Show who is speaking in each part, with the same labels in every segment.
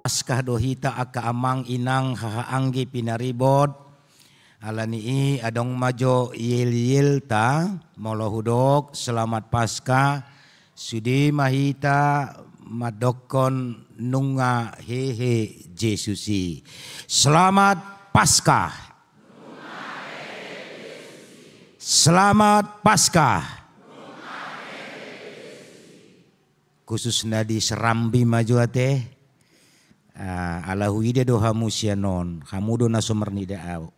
Speaker 1: Paskah dohita aka amang inang hahaanggi pinaribot alani adong majo yil ta molohudok selamat Paskah sudi mahita madokon nunga hehe Jesusi. Selamat Paskah. Selamat Paskah. Khususnya di Serambi maju ate. Alahu ide doha musyanon, kamu do nasomerni da'au.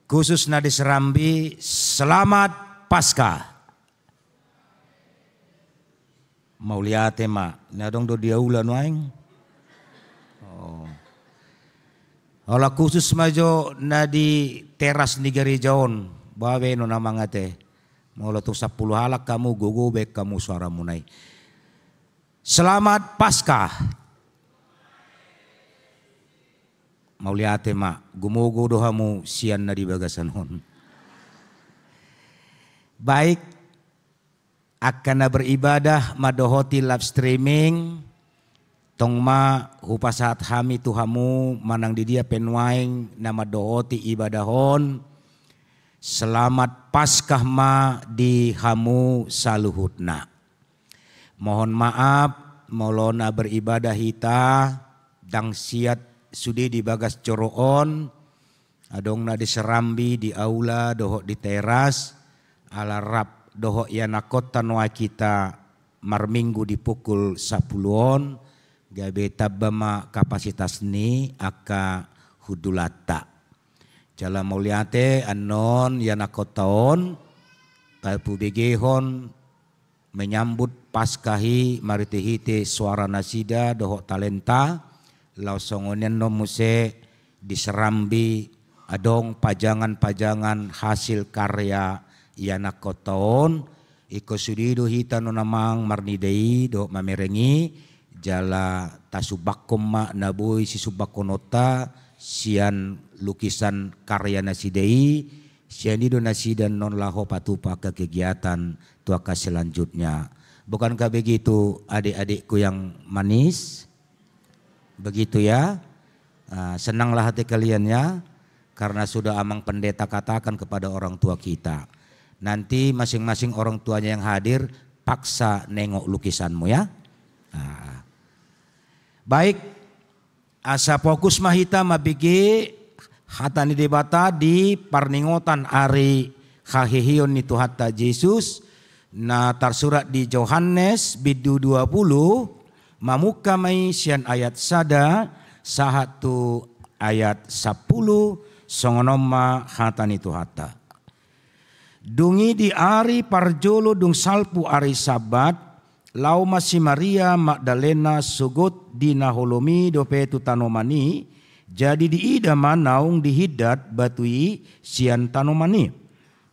Speaker 1: Khususnya di Serambi, selamat Paskah. Mau lihat mak, nadong do dia ulan waing. Olah khusus majo na di teras negeri jaon bawe no namangate mau tu 10 halak kamu gugubek kamu suara munai. Selamat Paskah. Mau lihat mak gumugo dohamu sian na di bagasanon. Baik akan beribadah madohoti live streaming. Tong ma hupasat hami tuhamu manang di dia penwaing nama dooti ibadahon. Selamat Paskah ma di hamu saluhutna. Mohon maaf molona beribadah hita dang siat sudi di bagas coroon. Adong na di Serambi di aula dohok di teras ala rap dohok yanakot tanwa kita marminggu di pukul 10-on. Gabe tabama kapasitas ni aka hudulata. Jala mauliate anon yanakotaon talpu begehon menyambut Paskahi maritihite suara nasida dohok talenta lausongonen no muse di Serambi adong pajangan-pajangan hasil karya yanakotaon iko sudido hita no namang marnidei dohok mamerengi jala tasubakom ma naboy si subakonota sian lukisan karya nasidei sian ido nasidan non laho patupa ke kegiatan tuaka selanjutnya. Bukankah begitu adik-adikku yang manis? Begitu ya. Senanglah hati kalian ya karena sudah amang pendeta katakan kepada orang tua kita. Nanti masing-masing orang tuanya yang hadir paksa nengok lukisanmu ya. Baik, asa fokus mahita mabigi hatani debata di parningotan ari hahihion ni Tuhata Yesus na tersurat di Yohanes bidu 20 mamuka mai sian ayat sada sahatu ayat 10 songonoma hatani Tuhata. Dungi di ari parjolo dung salpu ari sabat lau masih Maria Magdalena sugut di naholomi dopetu tanomani jadi di ida manaung dihidat batui sian tanomani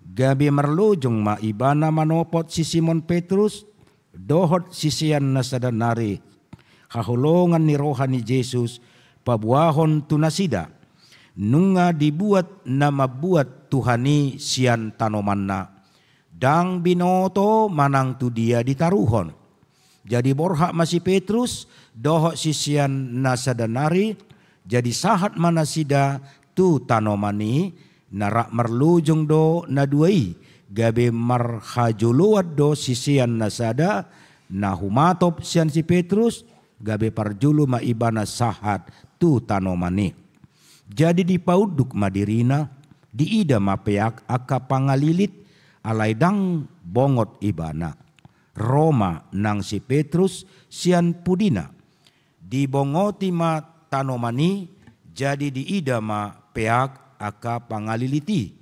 Speaker 1: gabe merlujung ma ibana manopot si Simon Petrus dohot si sian nasadanari haholongan ni rohani Yesus pabuahon tunasida nunga dibuat nama buat Tuhani sian tanomanna dang binoto manang tu dia ditaruhon. Jadi borhak masih Petrus dohok sisian nasadanari jadi sahat manasida tu tanomani narak merlujung do naduai gabe marhajuluat do sisian nasada nahumatop sian si Petrus gabe parjulu ma ibana sahat tu tanomani. Jadi dipauduk madirina diida mapeak aka pangalilit alaidang bongot ibana. Roma nang si Petrus sian pudina dibongoti ma tanomani jadi diida ma peak aka pangaliliti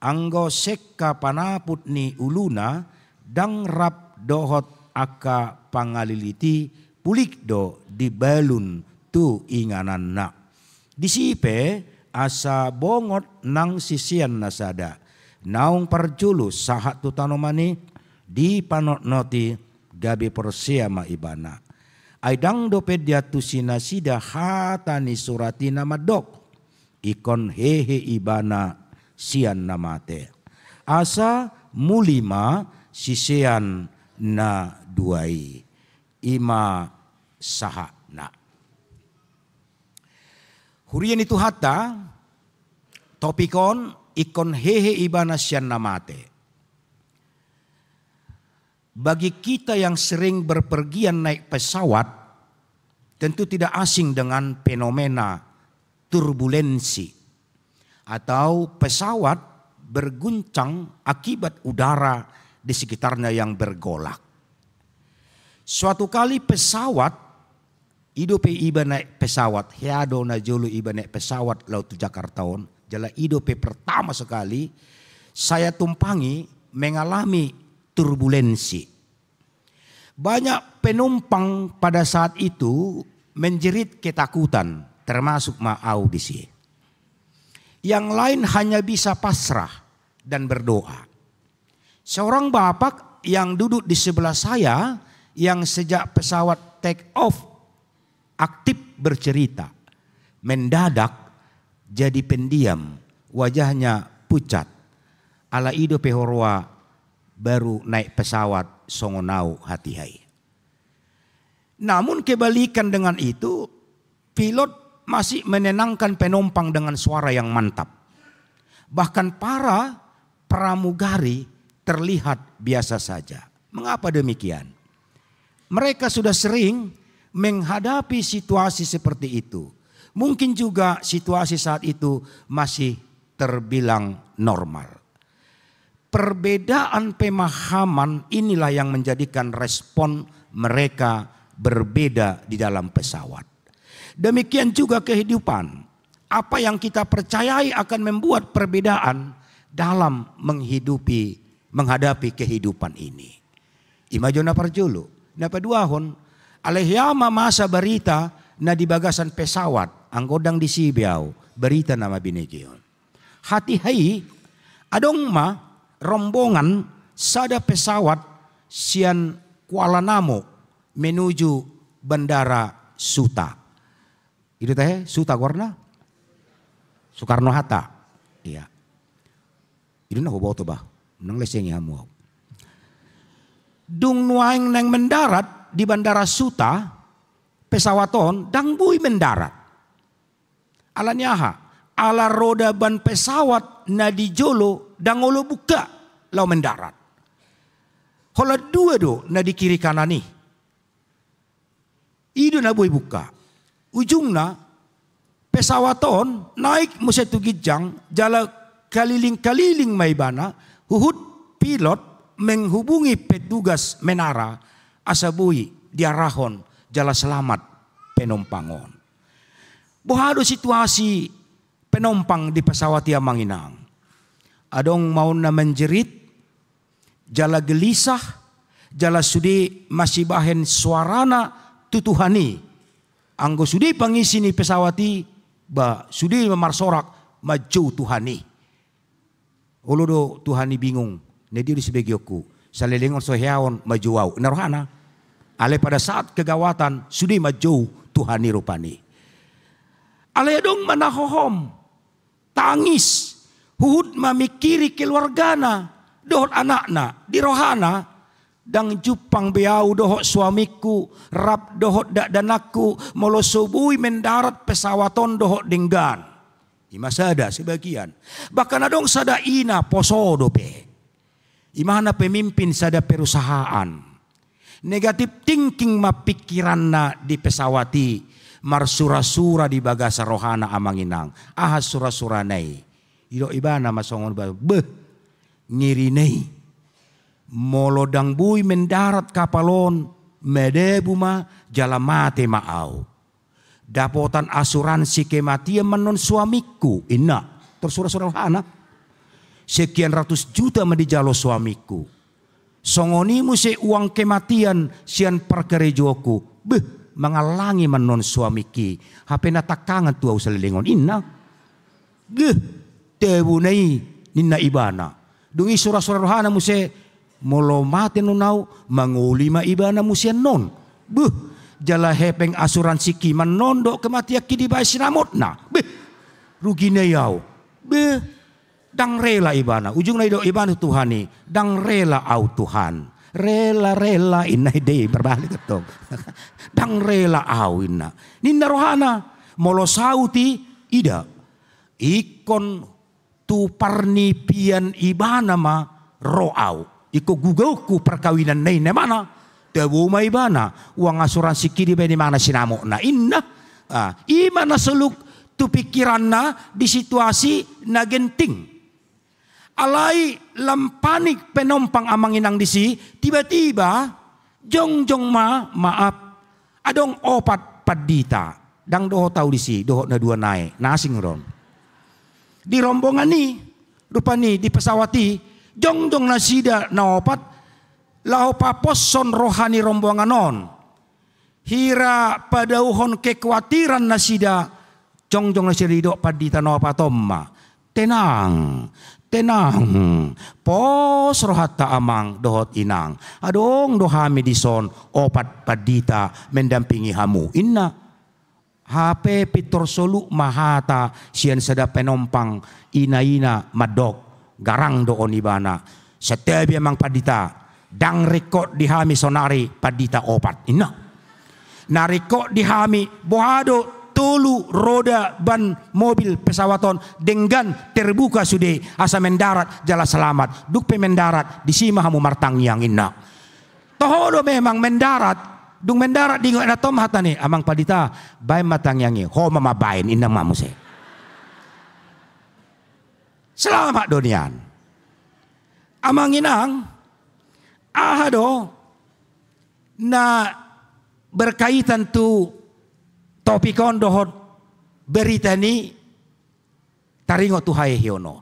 Speaker 1: anggo sekka panaput ni uluna dang rap dohot aka pangaliliti pulik do di balun tu inganan na disipe asa bongot nang sisian nasada naung parjulu sahat tu tanomani di panot noti gabe persiama ibana. Aidang dopet diatu sinasida hatani suratina madok. Ikon hehe ibana sian namate. Asa mulima sisean na duai. Ima saha na. Hurian itu hatta topikon ikon hehe ibana sian namate. Bagi kita yang sering berpergian naik pesawat, tentu tidak asing dengan fenomena turbulensi atau pesawat berguncang akibat udara di sekitarnya yang bergolak. Suatu kali pesawat, idope iba naik pesawat, heado na jolo iba naik pesawat laut Jakartaon, jala idope pertama sekali saya tumpangi mengalami turbulensi. Banyak penumpang pada saat itu menjerit ketakutan, termasuk ma audisi. Yang lain hanya bisa pasrah dan berdoa. Seorang bapak yang duduk di sebelah saya yang sejak pesawat take off aktif bercerita, mendadak jadi pendiam, wajahnya pucat. Ala ido pehorwa baru naik pesawat songonau hati-hai. Namun kebalikan dengan itu, pilot masih menenangkan penumpang dengan suara yang mantap. Bahkan para pramugari terlihat biasa saja. Mengapa demikian? Mereka sudah sering menghadapi situasi seperti itu. Mungkin juga situasi saat itu masih terbilang normal. Perbedaan pemahaman inilah yang menjadikan respon mereka berbeda di dalam pesawat. Demikian juga kehidupan. Apa yang kita percayai akan membuat perbedaan dalam menghadapi kehidupan ini. Imajona parjulu, napa duahon, alehiyama masa berita na di bagasan pesawat, anggodang di Sibiau, berita nama binegion. Hati-hai, adong ma, rombongan sada pesawat sian Kuala Namu menuju Bandara Suta. Itu teh Suta warna Soekarno Hatta. Iya. Itu nah bawa tuh bah, nang leseng hamu. Dung nuaing nang mendarat di Bandara Suta, pesawaton dang bui mendarat. Alanyaha. Ala roda ban pesawat na di jolo dangolo buka lau mendarat. Hola dua do na di kiri kanan nih. Ido na boy buka. Ujungna pesawaton naik musetu gijang jala kaliling-kaliling maibana huhut pilot menghubungi petugas menara asabui diarahon jala selamat penumpangon. Bohado situasi penumpang di pesawat yang manginang. Adong mau na menjerit, jala gelisah, jala sudi masih bahen suarana tutuhani. Anggo sudi pangisi ni pesawati, ba sudi memarsorak maju tuhani. Uludo tuhani bingung, nedi di sebegioku, salelingon soheaon maju wau. Narohana, ale pada saat kegawatan sudi maju tuhani rupani. Ale dong manahohom. Tangis, huhud mamikiri keluargana, dohot anakna, di rohana, dang jupang beau dohot suamiku, rap dohot dak danaku, molosubui mendarat pesawaton dohot denggan. Ima sada sebagian. Bahkan adong sada ina posodo pe. Imana pemimpin sada perusahaan. Negatif thinking mapikiranna di pesawati. Marsura-sura di bagasa rohana amanginang. Ahas sura-sura nai. Ilo ibana masongon ba. Beh. Ngiri nai. Molodang bui mendarat kapalon. Medebu ma jalamate maau. Dapotan asuransi kematian menon suamiku. Inna. Tersura-sura rohana. Sekian ratus juta medijalo suamiku. Songonimu se uang kematian sian perkerejoku. Beh. Mengalangi menon suamiki. Hape natakangan tuau selilingon inna. Geh. Tebu nai ninna ibana. Dungi surah-surah rohana muse. Molo mate nunau. Mangulima ibana muse non. Beh. Jala hepeng asuransi ki menondo kematian ki di bayi sinamot na. Beh. Rugi na yau. Beh. Dang rela ibana, ujung na ido ibana Tuhan ni, dang rela au Tuhan. Rela inay day berbalik ketong. Dang rela au inna. Ninna rohana molo sauti ida. Ikon tu parni pian ibana ma roau. Iko gugauku perkawinan nay na mana. Dawu ma ibana. Uang asuransi kiri bani mana sinamo na inna. Imana seluk tu pikiran na di situasi na genting. Alai lampanik penompang amanginang disi, tiba-tiba jong maaf adong opat padita dang doho tau disi doho na dua naik nasing ron di rombongan ni rupa ni di pesawati jong nasida na opat lao paposon rohani rombongan non hira padauhon kekhawatiran nasida jong nasida do padita na opatomma tenang, pos rohata amang dohot inang. Adong dohami dison opat padita mendampingi hamu. Inna HP pitor solu mahata sian sada penompang ina madok garang doon ibana. Setebi amang padita dang rekod dihami sonari padita opat. Inna narikot dihami bohado tolu roda ban mobil pesawaton dengan terbuka sude asa mendarat jala selamat duk pe mendarat di sima hamu martang yang inna tohodo memang mendarat dung mendarat di ngana tom hatane amang padita bay matang yangi ho mama bain inna mamuse selamat donian amang inang ahado na berkaitan tu topikon dohot berita ni taringo tuhai hiono.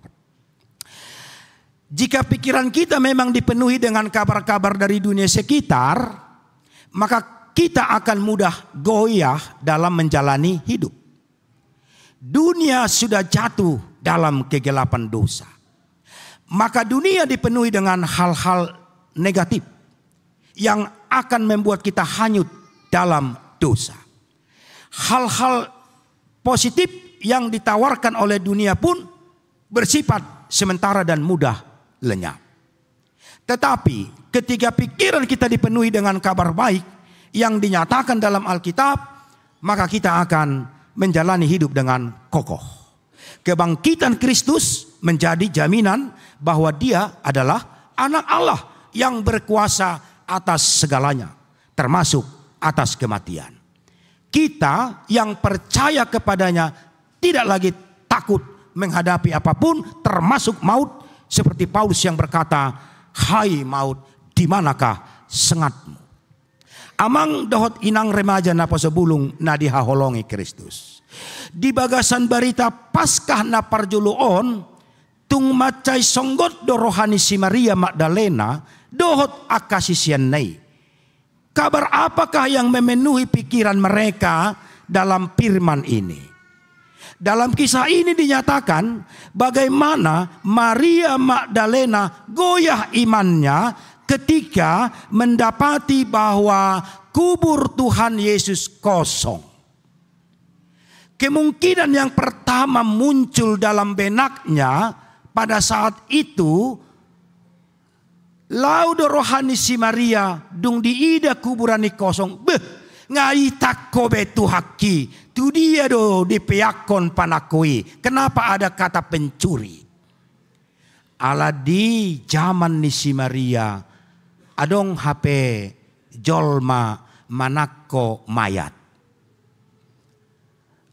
Speaker 1: Jika pikiran kita memang dipenuhi dengan kabar-kabar dari dunia sekitar, maka kita akan mudah goyah dalam menjalani hidup. Dunia sudah jatuh dalam kegelapan dosa. Maka dunia dipenuhi dengan hal-hal negatif yang akan membuat kita hanyut dalam dosa. Hal-hal positif yang ditawarkan oleh dunia pun bersifat sementara dan mudah lenyap. Tetapi ketika pikiran kita dipenuhi dengan kabar baik yang dinyatakan dalam Alkitab, maka kita akan menjalani hidup dengan kokoh. Kebangkitan Kristus menjadi jaminan bahwa Dia adalah anak Allah yang berkuasa atas segalanya, termasuk atas kematian. Kita yang percaya kepadanya tidak lagi takut menghadapi apapun termasuk maut, seperti Paulus yang berkata, "Hai maut, di manakah sengatmu?" Amang dohot inang remaja napa sebulung na dihaholongi Kristus. Di bagasan berita Paskah na parjuluon tung macai songgot do rohani si Maria Magdalena dohot akasisian nai. Kabar apakah yang memenuhi pikiran mereka dalam firman ini? Dalam kisah ini dinyatakan bagaimana Maria Magdalena goyah imannya ketika mendapati bahwa kubur Tuhan Yesus kosong. Kemungkinan yang pertama muncul dalam benaknya pada saat itu, laudo rohani si Maria dung diida kuburan ni kosong. Beh, ngai takko betu haki. Tu dia do dipeakon panakui. Kenapa ada kata pencuri? Ala di zaman ni si Maria adong HP jolma manakko mayat.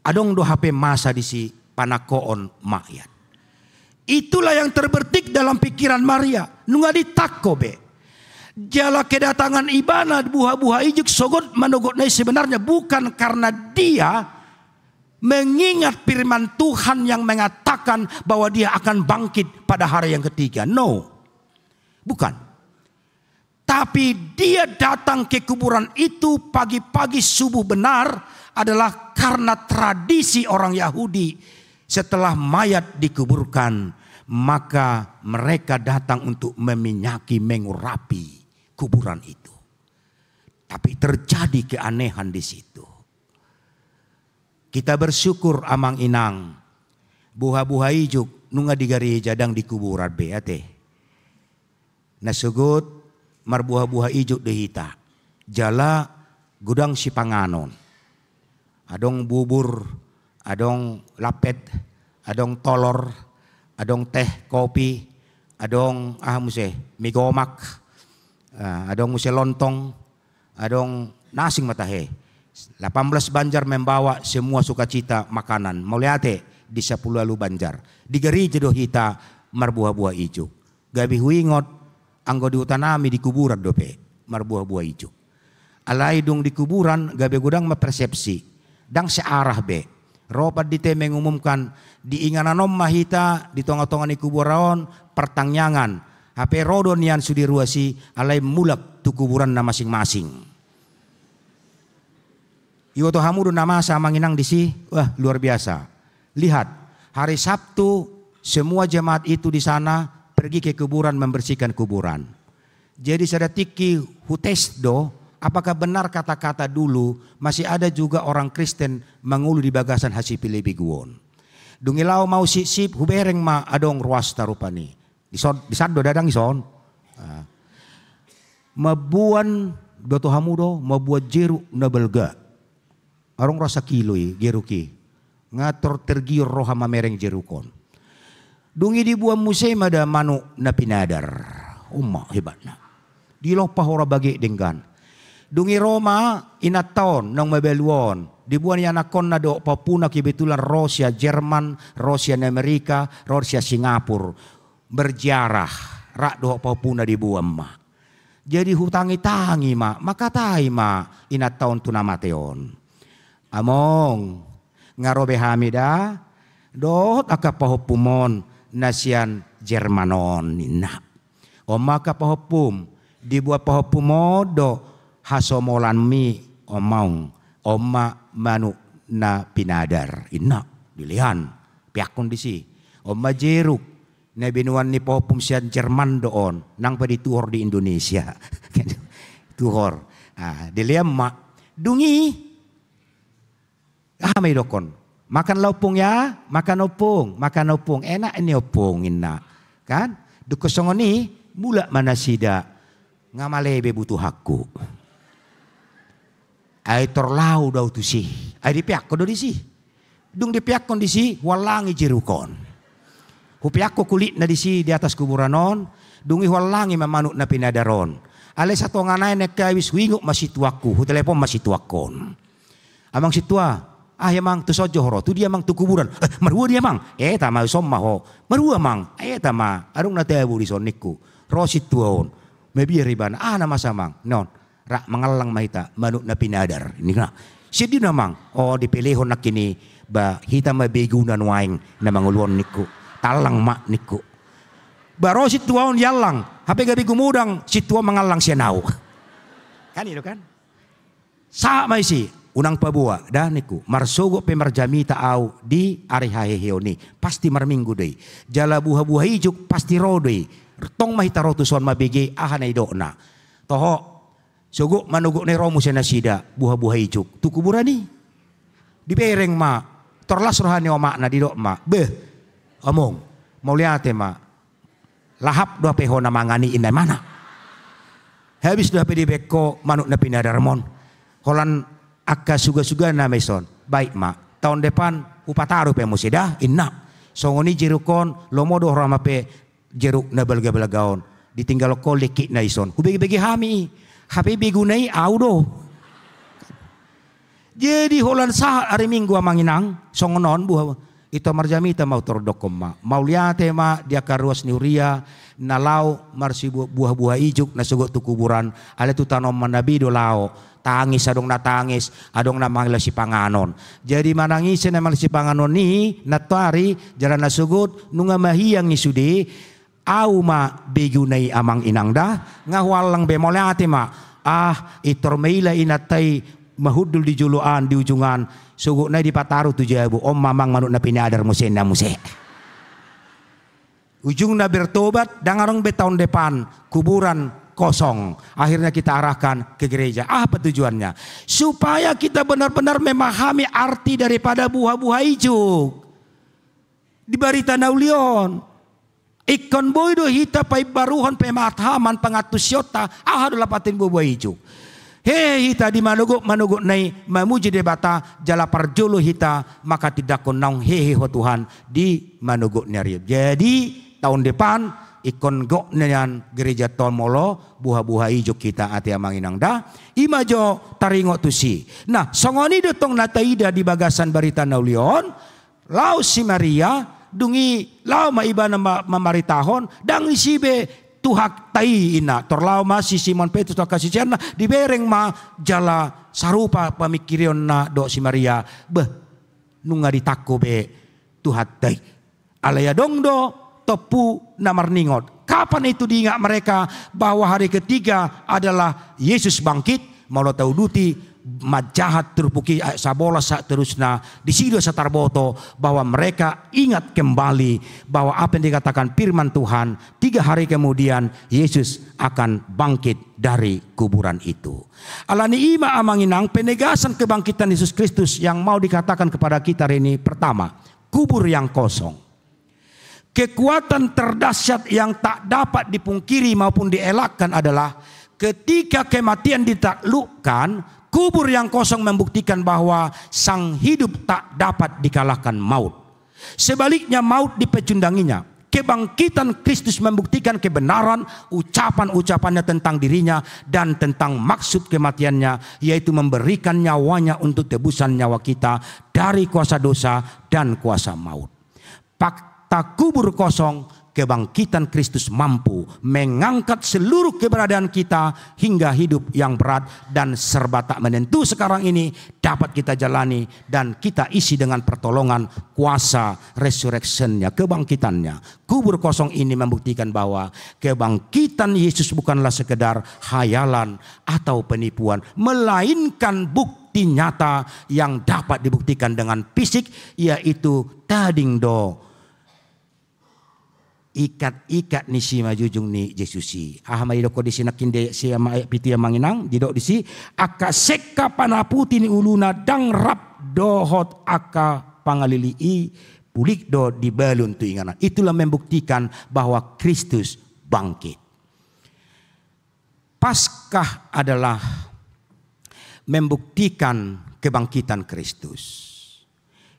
Speaker 1: Adong do HP masa di si panakoon mayat. Itulah yang terbertik dalam pikiran Maria. Nunga ditakko be. Jala kedatangan ibana buah-buah ijuk sogot manogotnai sebenarnya bukan karena dia mengingat firman Tuhan yang mengatakan bahwa dia akan bangkit pada hari yang ketiga. No. Bukan. Tapi dia datang ke kuburan itu pagi-pagi subuh benar adalah karena tradisi orang Yahudi. Setelah mayat dikuburkan, maka mereka datang untuk meminyaki, mengurapi kuburan itu. Tapi terjadi keanehan di situ. Kita bersyukur amang inang, buah-buah ijuk nunga di gereja dang di kuburan beate. Nasugut marbuah-buah ijo dehita. Jala gudang si panganon. Adong bubur, adong lapet, adong tolor, adong teh, kopi, adong mie gomak, adong muse lontong, adong nasing matahe. 18 Banjar membawa semua sukacita makanan. Mau lihat di 10 lalu Banjar. Di gereja dohita marbuah-buah ijo. Gabi huingot anggo diutanami di kuburan dope marbuah-buah ijo. Alai dung di kuburan gabe gudang mempersepsi dang searah be. Ropat dite mengumumkan di ingananom mahita di tonga-tonga di kuburan pertangyangan. HP rodon yang sudiruasi alai mulak tu kuburan na masing-masing. Iwo to hamudu nama sama nginang di si. Wah, luar biasa. Lihat, hari Sabtu semua jemaat itu di sana pergi ke kuburan membersihkan kuburan. Jadi saya tiki hutesdo, apakah benar kata-kata dulu masih ada juga orang Kristen mengulu di bagasan hasi pilih biguon. Dungilau mau sip hubereng ma adong ruas tarupani. Disado dadang ison. Mabuan doto hamudo mabuat jeruk nabelga. Arong rasa kiloi jeruki. Ngator tergiur roha mamereng jerukon. Dungi di buah museum ada manu na pinadar. Umma hebatna. Di lopah ora bagi denggan. Dungi Roma inat tahun nang mabeluon. Di buah ni anakon na do papuna kebetulan Rusia, Jerman, Rusia Amerika, Rusia Singapura. Berjarah. Rak do papuna di buah ma. Jadi hutangi-tangi ma. Maka tahi ma inat tahun tunamateon. Among. Ngarobe hamida. Dot akapahopumon. Nasian Jermanon nina. Omaka pahopum dibuat pahopumodo hasomolan mi omong oma manu na pinadar ina dilihan pihak kondisi oma jeruk na binuan ni pahopum sian Jerman doon nang padituhor di Indonesia tuhor dilihan mak dungi may dokon. Makan lopong ya, makan opong, enak ini opong ina, kan? Dukosongon ni mula mana sida ngamalebe butuh hakku. Ay torlau daw tu si, ay di pihak ko do di si, dung di pihak kondisi walangi jerukon. Hupiak ko kulit na di si di atas kuburanon, dungi walangi mamanuk na pinadaron. Ale satu nganay nekawis winguk masituaku, hu telepon masituakon. Amang situa. Emang tu sojo horo, tu dia mang tu kuburan. Marua dia mang, tama somma ho. Marua mang, tama. Arung na tebu di soniku. Rosit tuon, mebi riban. Nama samang, non. Rak mengalang mahita, manuk na pinadar. Ini kena. Sidi namang, dipilihon nak kini ba hita mabigunan waing na manguluan niku. Talang mak niku. Ba rosit tuon yalang, hape gabi gumudang si tuon mengalang siya nau. Kan itu kan? Sama isi. Unang pabua daniku marsogo pemarjami taau di ari haheheoni pasti marminggu dei jala buah-buah ijuk pasti rodei tong mahita rotuson mabege ahanay dona toho sogo manugo ne romu senasida buah-buah ijuk tu kuburani di pereng ma torlas rohani oma na di do ma beh omong mau liate ma lahap do peho na mangani inday mana habis do di beko manuk na pinadarmon holan akka suga-suga na meson. Baik mak. Tahun depan upataru pe musida inna. Songoni jerukon lomodo rama pe jeruk na belga-belgaon. Ditinggal ko lekik na ison. Hubegi-begi hami. Hape begunai audo. Jadi holan sah hari minggu amanginang songonon buah ito marjami ta mau tordokom ma. Mau liate ma dia karuas niuria nalau marsi buah-buah ijuk na sugot tu kuburan. Ale tu tanom manabi do lao. Tangis adong natangis adong namang si panganon. Jadi manangis namang si panganon ni natari jalan nasugut nunga mahiyang isudi au ma begunai amang inang dah ngawalang bemolati ma itor meila inatay mahudul di juluan di ujungan sugut na di pataru tu jabu om mamang manuk na pinadar musen na muse. Ujung na bertobat dangarong betahun depan kuburan kosong. Akhirnya kita arahkan ke gereja. Apa tujuannya? Supaya kita benar-benar memahami arti daripada buah-buah ijuk. di barita naulion. Ikon boy do hita pai baruhan pe mathaman pangatus yota ahadu lapatin bubuh hijau. Hita di manuguk nai mamuji debata jala parjolo hita maka tidak konang ho Tuhan di manuguk nyari. Jadi tahun depan ikon gok nian gereja Tomolo buha-buha hijau kita ati amanginang da imajo taringo tusi. Nah songoni dotong nataida di bagasan barita naulion lau si Maria dungi lau maibana mamaritahon dang isibe tuhak tai ina torlau si Simon Petrus to kasih cerna dibereng jala sarupa pamikirion na do si Maria beh nunga ditakko be tuhat tai alaya dong do tepu namar ningot. Kapan itu diingat mereka bahwa hari ketiga adalah Yesus bangkit. Mau tahu duti majahat terpuki sabola sak terusna di sido satarboto bahwa mereka ingat kembali bahwa apa yang dikatakan firman Tuhan 3 hari kemudian Yesus akan bangkit dari kuburan itu. Alani ima amanginang penegasan kebangkitan Yesus Kristus yang mau dikatakan kepada kita hari ini. Pertama, kubur yang kosong. Kekuatan terdahsyat yang tak dapat dipungkiri maupun dielakkan adalah ketika kematian ditaklukkan, kubur yang kosong membuktikan bahwa sang hidup tak dapat dikalahkan maut. Sebaliknya maut dipecundanginya. Kebangkitan Kristus membuktikan kebenaran ucapan-ucapannya tentang dirinya dan tentang maksud kematiannya, yaitu memberikan nyawanya untuk tebusan nyawa kita dari kuasa dosa dan kuasa maut. Tak kubur kosong, kebangkitan Kristus mampu mengangkat seluruh keberadaan kita hingga hidup yang berat dan serba tak menentu sekarang ini dapat kita jalani dan kita isi dengan pertolongan kuasa resurrectionnya, kebangkitannya. Kubur kosong ini membuktikan bahwa kebangkitan Yesus bukanlah sekedar hayalan atau penipuan, melainkan bukti nyata yang dapat dibuktikan dengan fisik, yaitu tading do ikat ni si majujung ni Jesusi. Ahmai doko di sini kinde si piti manginang didok di si aka seka panaputi ni uluna dang rap dohot aka pangalili pulik do di balun tu ingana. Itulah membuktikan bahwa Kristus bangkit. Paskah adalah membuktikan kebangkitan Kristus.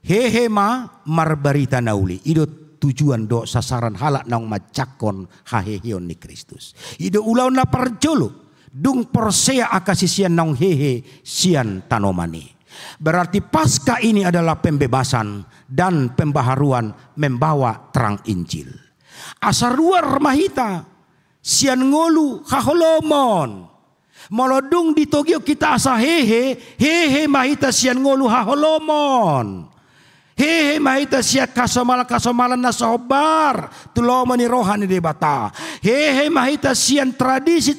Speaker 1: Hehema marbarita nauli idot tujuan do sasaran halak naung macakon hahehion ni Kristus. Ido ulau na parjolo dung porsea akasisian naung hehe sian tanomani. Berarti pasca ini adalah pembebasan dan pembaharuan membawa terang Injil. Asar luar mahita sian ngolu haholomon. Molodung di Tokyo kita asa hehe mahita sian ngolu haholomon. Hehe mahita siya kasomalan na sobar tulomani rohani debata. Hehe mahita sian tradisi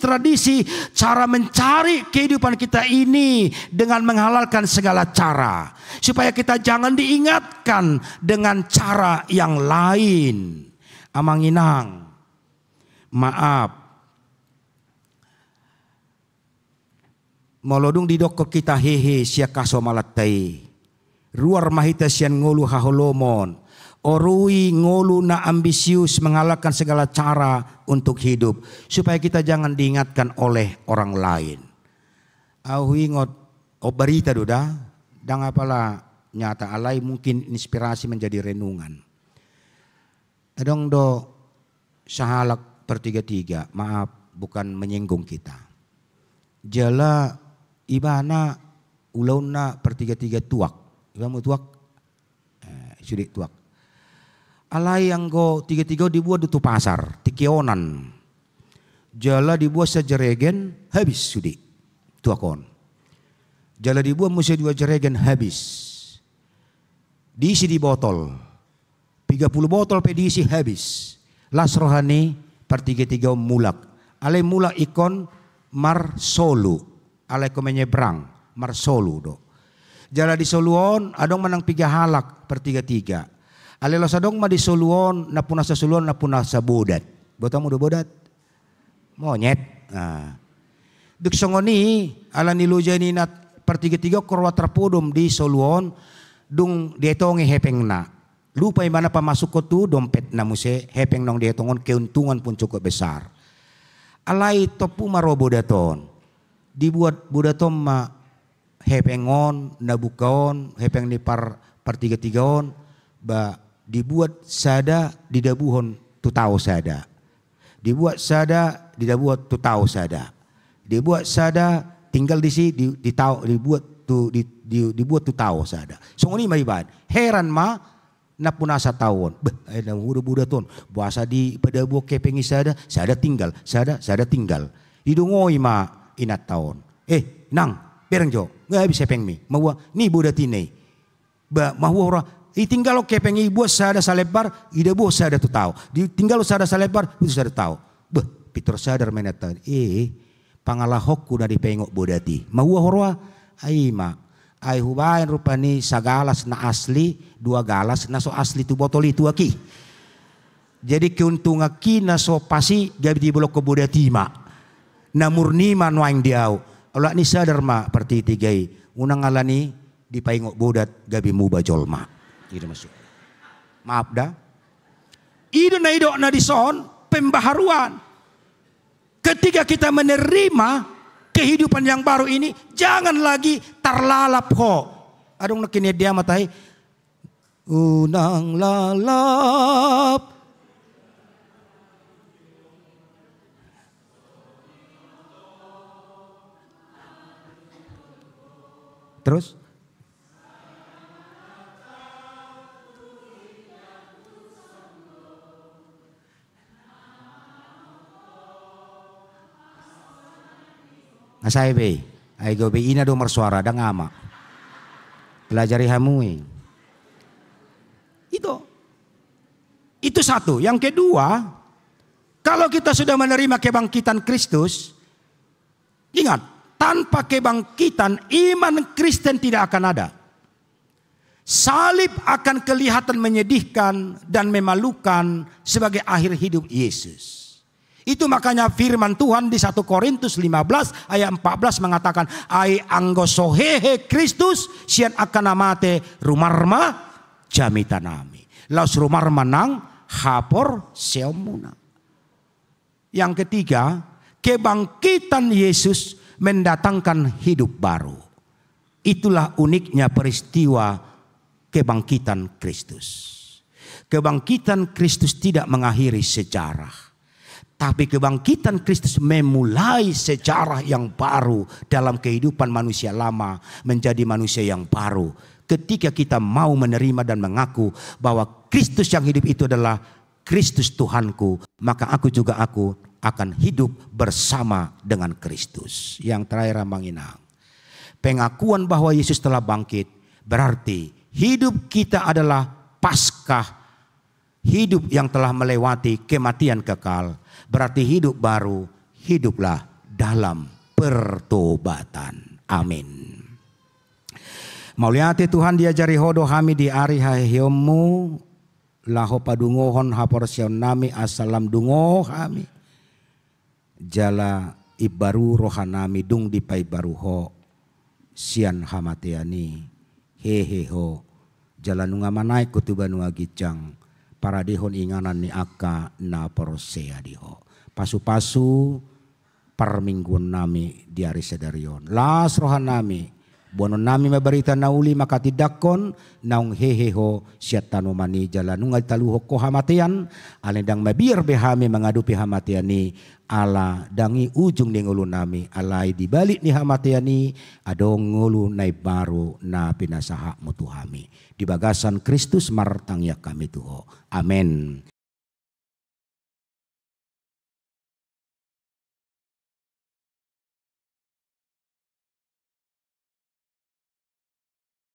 Speaker 1: cara mencari kehidupan kita ini dengan menghalalkan segala cara supaya kita jangan diingatkan dengan cara yang lain. Amanginang, maaf, molodung di doko kita hehe siya kasomalatai. Ruar mahita sian ngolu haholomon. Orui ngolu na ambisius mengalahkan segala cara untuk hidup. Supaya kita jangan diingatkan oleh orang lain. Aku ingat berita duda. Dan apalah nyata alai mungkin inspirasi menjadi renungan. Adong do sahalak pertiga-tiga. Maaf bukan menyinggung kita. Jala ibana ulauna pertiga-tiga tuak. Kamu tuak, sudik tuak. Alai yang go tiga-tiga dibuat di pasar, tikionan. Jala dibuat sejeregen habis sudik, tuakon. Jala dibuat musia 2 jeregen habis. Diisi di botol, 30 botol diisi habis. Las rohani per tiga-tiga mulak. Alai mulak ikon marsolu, alai ko menyeberang marsolu do. Jala di soluon adong menang 3 halak per 3-3. Alelos adong ma di soluon na puna sa soluon na puna sa bodat. Botamu do bodat? Monyet. Nah. Duk songoni ala niluja ni nat per 3-3 korwa terpodom di soluon dung dietong hepeng na. Lupa mana pamasuk ko tu dompet na muse hepeng nong dia tongon keuntungan pun cukup besar. Alai topu marobo daton. Dibuat budatom ma hepengon nabukaon hepeng ni par tiga-tigaon ba dibuat sada didabuhon tu tahu sada. Dibuat sada didabuat tu tahu sada. Dibuat sada tinggal di sini dibuat tu tahu sada. Songoni maibad. Heran ma na punasa tawon. Ay na buda ton. Buasa di pada buok kepengi sada tinggal, sada tinggal. Idungoi ma inat taon. Nang, bereng jo. Nggak bisa pengmi. Mawa ni buda tinay. Mawa ora tinggal kepengi buat sada salebar, ida buat sada tu tahu. Tinggal sada salebar, itu sada tahu. Pitor sadar menatan. Pangalahokku dari pengok bodati. Mawa ora ai ma. Ay hubayan rupani sagalas na asli, 2 galas na so asli tu botol itu aki. Jadi keuntung aki na so pasi gabi di bolok ke bodati ma. Na murni ma nuaing diau. Ola ni sadar ma parti tigai. Unang alani di paingok bodat gabi mu bajol ma. Itu masuk. Maaf dah. Ido na di son pembaharuan. Ketika kita menerima kehidupan yang baru ini, jangan lagi terlalap ho. Adong nakini dia matai. Unang lalap. Terus? Nasay be, ay go be ina do marsuara dang ama. Pelajari hamui. Itu satu. Yang kedua, kalau kita sudah menerima kebangkitan Kristus, ingat, tanpa kebangkitan iman Kristen tidak akan ada. Salib akan kelihatan menyedihkan dan memalukan sebagai akhir hidup Yesus. Itu makanya firman Tuhan di 1 Korintus 15 ayat 14 mengatakan, ai anggo sohehe Kristus sian akan amate rumarma jamitanami. Laus rumarma nang hapor seomuna. Yang ketiga, kebangkitan Yesus mendatangkan hidup baru. Itulah uniknya peristiwa kebangkitan Kristus. Kebangkitan Kristus tidak mengakhiri sejarah. Tapi kebangkitan Kristus memulai sejarah yang baru dalam kehidupan manusia lama menjadi manusia yang baru. Ketika kita mau menerima dan mengaku bahwa Kristus yang hidup itu adalah Kristus Tuhanku, maka aku akan hidup bersama dengan Kristus. Yang terakhir Manginang, pengakuan bahwa Yesus telah bangkit berarti hidup kita adalah Paskah, hidup yang telah melewati kematian kekal. Berarti hidup baru, hiduplah dalam pertobatan. Amin. Mauliati Tuhan diajari hodo hami di ari hahyomu laho padungohon haporsion nami asalam dungo hami. Jala ibaru rohanami dung dipai baruho sian hamatiani heheho jala nunga manai kutubanu agicang para dihon inganan ni aka na porosea diho. Pasu-pasu permingguan nami di hari sedarion. Las rohan nami. Bono nami mabarita nauli maka tidakon naung heheho siat tanomani jalan nungal taluho ko hamatian. Alendang mabir behami mengadupi hamatiani ala dangi ujung ni ngulu nami. Alai dibalik ni hamatiani adong ngulu nai baru na pinasaha mutuhami. Di bagasan Kristus martangya kami tuho. Amin.